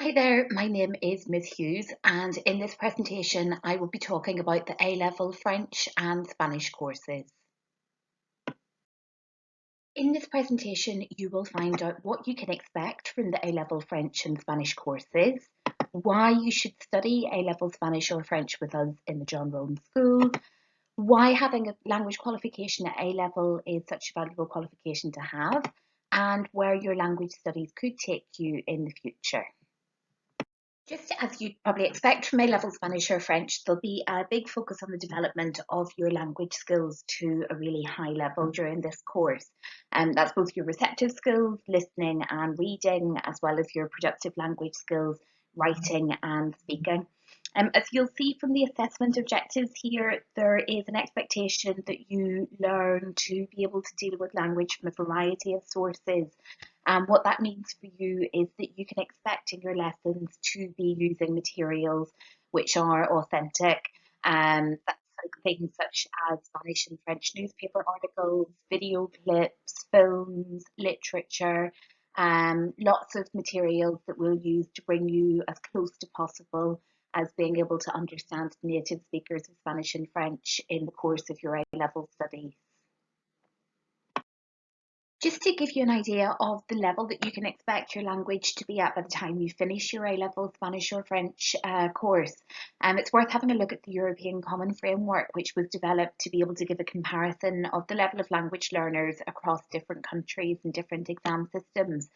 Hi there, my name is Ms Hughes, and in this presentation I will be talking about the A-level French and Spanish courses. In this presentation you will find out what you can expect from the A-level French and Spanish courses, why you should study A-level Spanish or French with us in the John Rowan School, why having a language qualification at A-level is such a valuable qualification to have, and where your language studies could take you in the future. Just as you'd probably expect from A-level Spanish or French, there'll be a big focus on the development of your language skills to a really high level during this course. That's both your receptive skills, listening and reading, as well as your productive language skills, writing and speaking. As you'll see from the assessment objectives here, there is an expectation that you learn to be able to deal with language from a variety of sources. What that means for you is that you can expect in your lessons to be using materials which are authentic. That's things such as Spanish and French newspaper articles, video clips, films, literature, lots of materials that we'll use to bring you as close to possible as being able to understand native speakers of Spanish and French in the course of your A-level studies. Just to give you an idea of the level that you can expect your language to be at by the time you finish your A-level Spanish or French course, it's worth having a look at the European Common Framework, which was developed to be able to give a comparison of the level of language learners across different countries and different exam systems.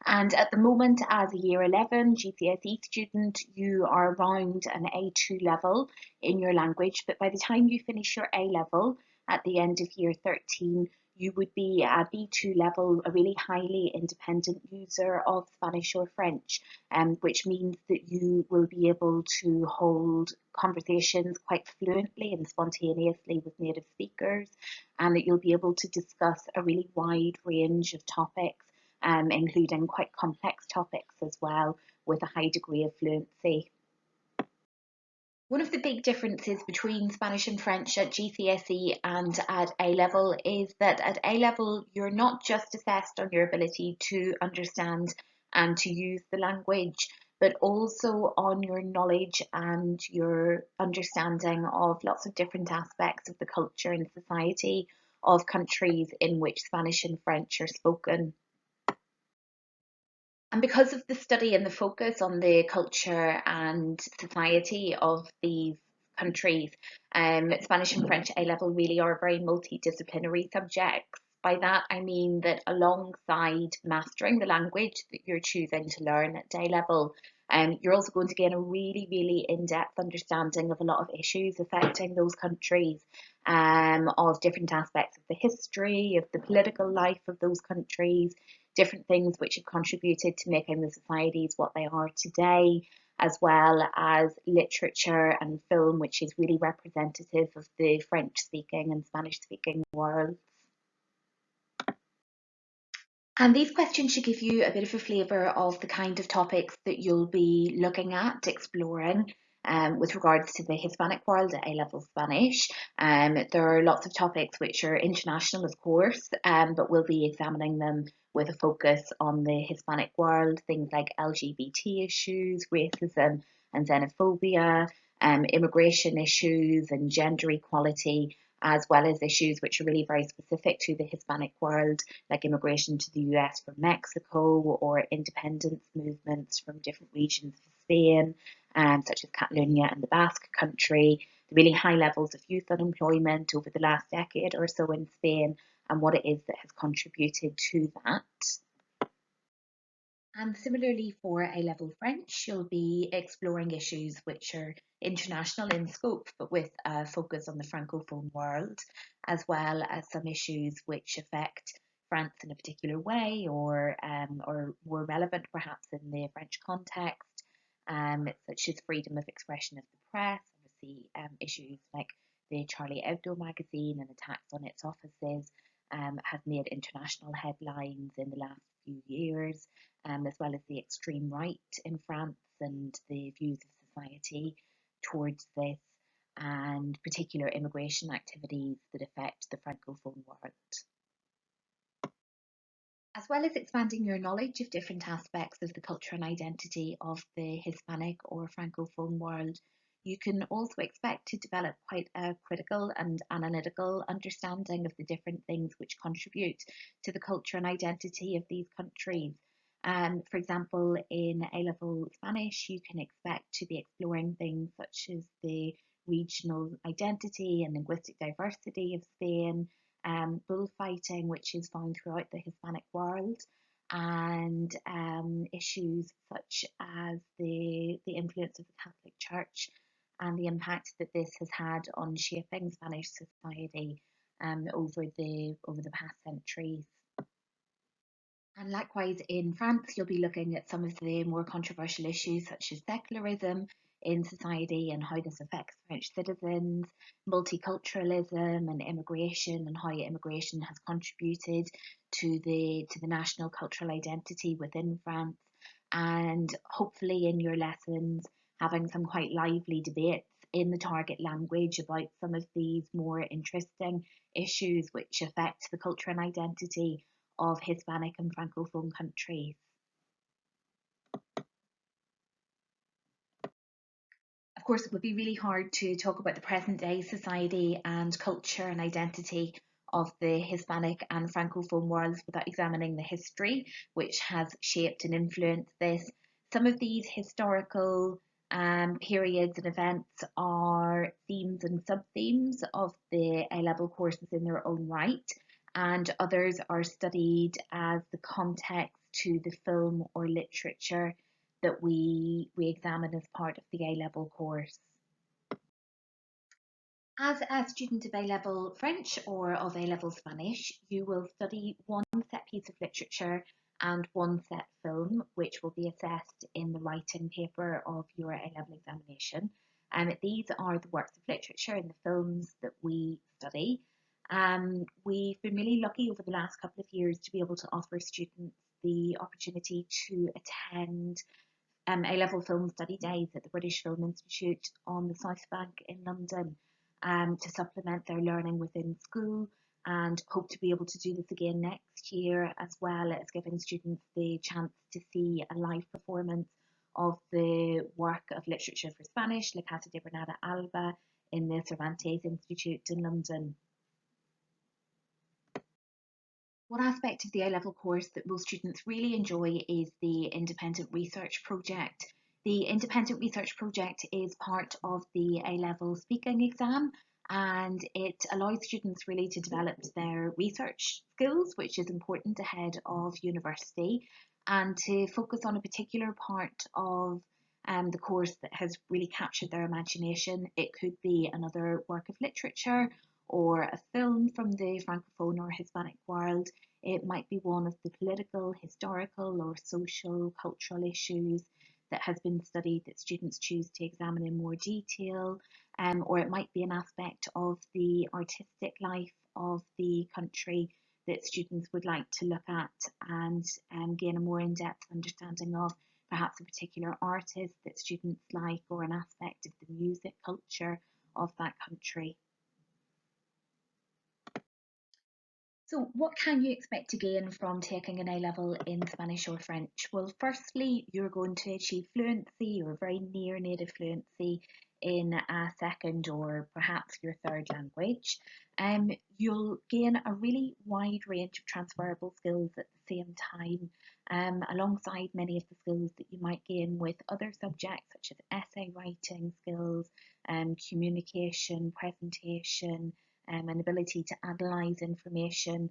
And at the moment, as a Year 11 GCSE student, you are around an A2 level in your language, but by the time you finish your A-level at the end of Year 13, you would be a B2 level, a really highly independent user of Spanish or French, which means that you will be able to hold conversations quite fluently and spontaneously with native speakers, and that you'll be able to discuss a really wide range of topics, including quite complex topics as well, with a high degree of fluency. One of the big differences between Spanish and French at GCSE and at A-level is that at A-level you're not just assessed on your ability to understand and to use the language, but also on your knowledge and your understanding of lots of different aspects of the culture and society of countries in which Spanish and French are spoken. And because of the study and the focus on the culture and society of these countries, Spanish and French A-level really are very multidisciplinary subjects. By that I mean that alongside mastering the language that you're choosing to learn at A-level, you're also going to gain a really in-depth understanding of a lot of issues affecting those countries, of different aspects of the history, of the political life of those countries, different things which have contributed to making the societies what they are today, as well as literature and film, which is really representative of the French-speaking and Spanish-speaking worlds. And these questions should give you a bit of a flavour of the kind of topics that you'll be looking at, exploring, with regards to the Hispanic world at A-level Spanish. There are lots of topics which are international, of course, but we'll be examining them with a focus on the Hispanic world, things like LGBT issues, racism and xenophobia, immigration issues and gender equality, as well as issues which are really very specific to the Hispanic world, like immigration to the US from Mexico or independence movements from different regions of Spain, such as Catalonia and the Basque Country, the really high levels of youth unemployment over the last decade or so in Spain, and what it is that has contributed to that. And similarly for A-level French, you'll be exploring issues which are international in scope, but with a focus on the Francophone world, as well as some issues which affect France in a particular way, or more relevant perhaps in the French context, such as freedom of expression of the press, obviously issues like the Charlie Hebdo magazine and attacks on its offices have made international headlines in the last few years, as well as the extreme right in France and the views of society towards this, and particular immigration activities that affect the Francophone world. As well as expanding your knowledge of different aspects of the culture and identity of the Hispanic or Francophone world, you can also expect to develop quite a critical and analytical understanding of the different things which contribute to the culture and identity of these countries. For example, in A-level Spanish, you can expect to be exploring things such as the regional identity and linguistic diversity of Spain, bullfighting, which is found throughout the Hispanic world, and issues such as the influence of the Catholic Church and the impact that this has had on shaping Spanish society over the past centuries. And likewise, in France, you'll be looking at some of the more controversial issues such as secularism in society and how this affects French citizens, multiculturalism and immigration, and how immigration has contributed to the national cultural identity within France. And hopefully, in your lessons, having some quite lively debates in the target language about some of these more interesting issues which affect the culture and identity of Hispanic and Francophone countries. Of course, it would be really hard to talk about the present day society and culture and identity of the Hispanic and Francophone worlds without examining the history which has shaped and influenced this. Some of these historical periods and events are themes and sub-themes of the A-level courses in their own right, and others are studied as the context to the film or literature that we examine as part of the A-level course. As a student of A-level French or of A-level Spanish, you will study one set piece of literature and one set film, which will be assessed in the writing paper of your A-level examination. These are the works of literature and the films that we study. We've been really lucky over the last couple of years to be able to offer students the opportunity to attend A-level film study days at the British Film Institute on the South Bank in London, to supplement their learning within school, and hope to be able to do this again next year, as well as giving students the chance to see a live performance of the work of literature for Spanish, La Casa de Bernarda Alba, in the Cervantes Institute in London. One aspect of the A-level course that most students really enjoy is the independent research project. The independent research project is part of the A-level speaking exam, and it allows students really to develop their research skills, which is important ahead of university, and to focus on a particular part of the course that has really captured their imagination. It could be another work of literature or a film from the Francophone or Hispanic world. It might be one of the political, historical, or social, cultural issues that has been studied that students choose to examine in more detail, or it might be an aspect of the artistic life of the country that students would like to look at and gain a more in-depth understanding of, perhaps a particular artist that students like, or an aspect of the music culture of that country. So, what can you expect to gain from taking an A-level in Spanish or French? Well, firstly, you're going to achieve fluency or very near native fluency in a second or perhaps your third language. You'll gain a really wide range of transferable skills at the same time, alongside many of the skills that you might gain with other subjects such as essay writing skills, communication, presentation, an ability to analyse information.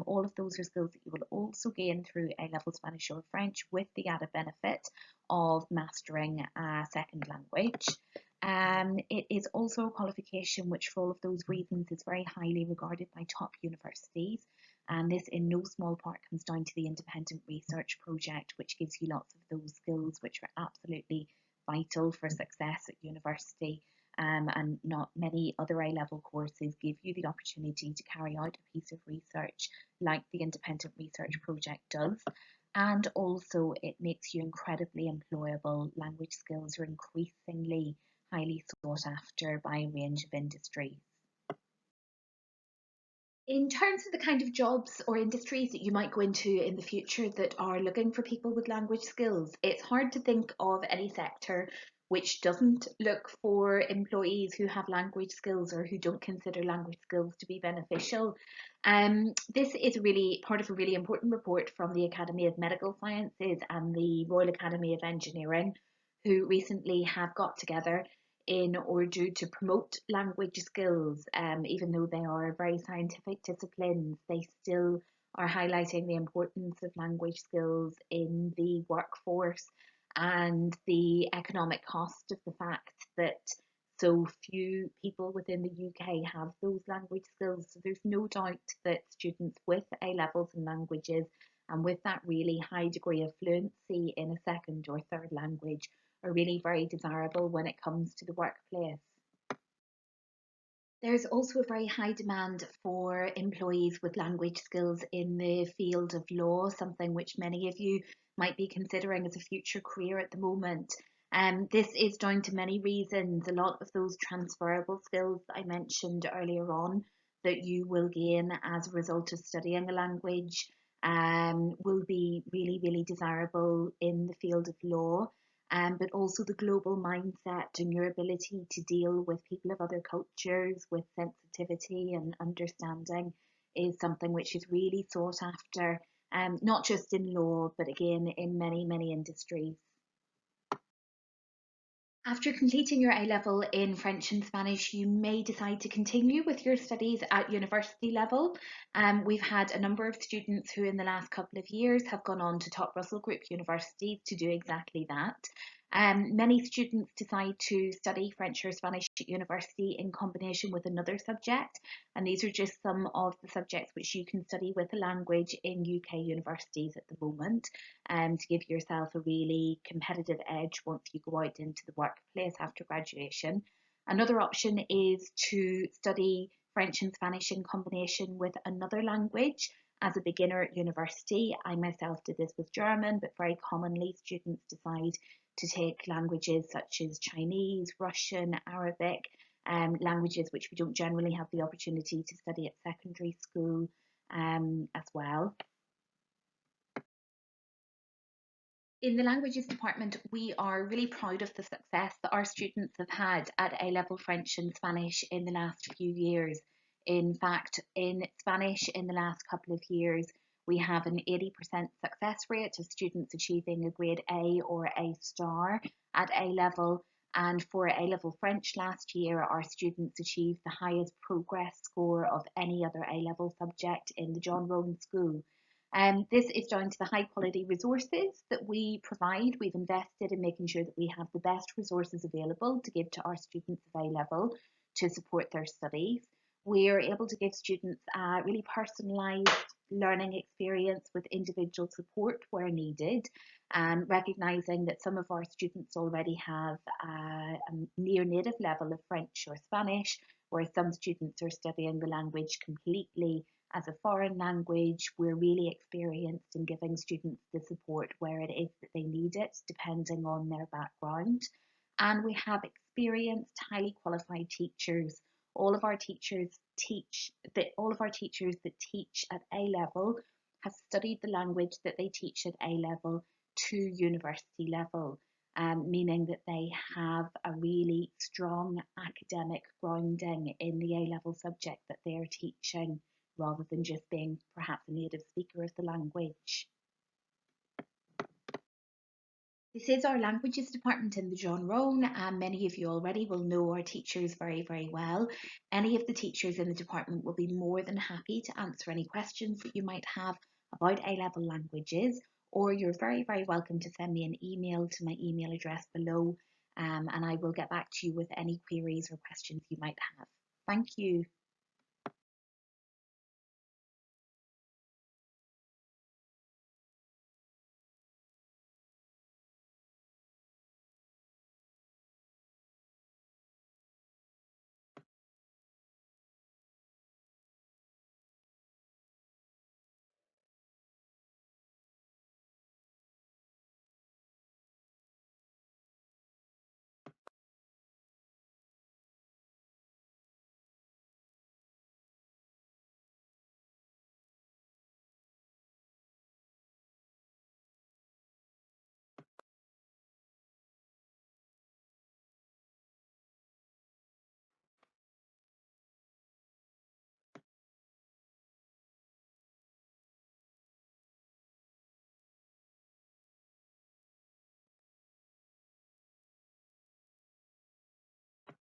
All of those are skills that you will also gain through A-level Spanish or French, with the added benefit of mastering a second language. It is also a qualification which, for all of those reasons, is very highly regarded by top universities. And this, in no small part, comes down to the independent research project, which gives you lots of those skills which are absolutely vital for success at university. And not many other A-level courses give you the opportunity to carry out a piece of research like the independent research project does. And also, it makes you incredibly employable. Language skills are increasingly highly sought after by a range of industries. In terms of the kind of jobs or industries that you might go into in the future that are looking for people with language skills, it's hard to think of any sector which doesn't look for employees who have language skills or who don't consider language skills to be beneficial. This is really part of a really important report from the Academy of Medical Sciences and the Royal Academy of Engineering, who recently have got together in order to promote language skills. Even though they are very scientific disciplines, they still are highlighting the importance of language skills in the workforce and the economic cost of the fact that so few people within the UK have those language skills. So there's no doubt that students with A levels in languages and with that really high degree of fluency in a second or third language are really very desirable when it comes to the workplace. There's also a very high demand for employees with language skills in the field of law, something which many of you might be considering as a future career at the moment. This is down to many reasons. A lot of those transferable skills that I mentioned earlier on that you will gain as a result of studying a language will be really, really desirable in the field of law. But also the global mindset and your ability to deal with people of other cultures with sensitivity and understanding is something which is really sought after, not just in law, but again in many, many industries. After completing your A level in French and Spanish, you may decide to continue with your studies at university level. We've had a number of students who in the last couple of years have gone on to top Russell Group universities to do exactly that. Many students decide to study French or Spanish at university in combination with another subject, and these are just some of the subjects which you can study with a language in UK universities at the moment, to give yourself a really competitive edge once you go out into the workplace after graduation. Another option is to study French and Spanish in combination with another language as a beginner at university. I myself did this with German, but very commonly students decide to take languages such as Chinese, Russian, Arabic, languages which we don't generally have the opportunity to study at secondary school as well. In the languages department, we are really proud of the success that our students have had at A level French and Spanish in the last few years. In fact, in Spanish in the last couple of years, we have an 80% success rate of students achieving a grade A or A star at A level. And for A level French last year, our students achieved the highest progress score of any other A level subject in the John Rowan School. This is down to the high quality resources that we provide. We've invested in making sure that we have the best resources available to give to our students of A level to support their studies. We are able to give students a really personalised learning experience with individual support where needed, and recognising that some of our students already have a near native level of French or Spanish, whereas some students are studying the language completely as a foreign language. We're really experienced in giving students the support where it is that they need it, depending on their background. And we have experienced, highly qualified teachers. All of our teachers that teach at A level have studied the language that they teach at A level to university level, meaning that they have a really strong academic grounding in the A level subject that they are teaching, rather than just being perhaps a native speaker of the language. This is our languages department in the John Rowan, and many of you already will know our teachers very, very well. Any of the teachers in the department will be more than happy to answer any questions that you might have about A-level languages, or you're very, very welcome to send me an email to my email address below, and I will get back to you with any queries or questions you might have. Thank you.